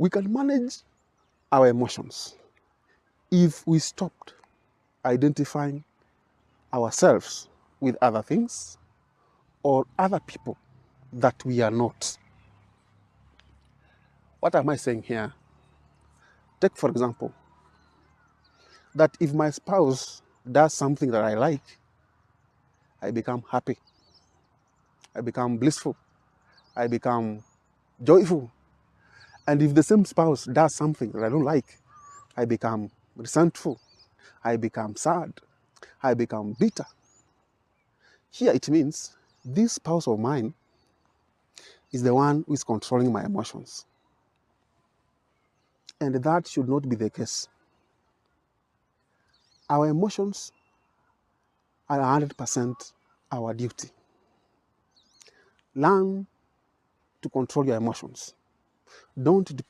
We can manage our emotions if we stopped identifying ourselves with other things or other people that we are not. What am I saying here? Take, for example, that if my spouse does something that I like, I become happy, I become blissful, I become joyful. And if the same spouse does something that I don't like, I become resentful, I become sad, I become bitter. Here it means this spouse of mine is the one who is controlling my emotions. And that should not be the case. Our emotions are 100% our duty. Learn to control your emotions. Don't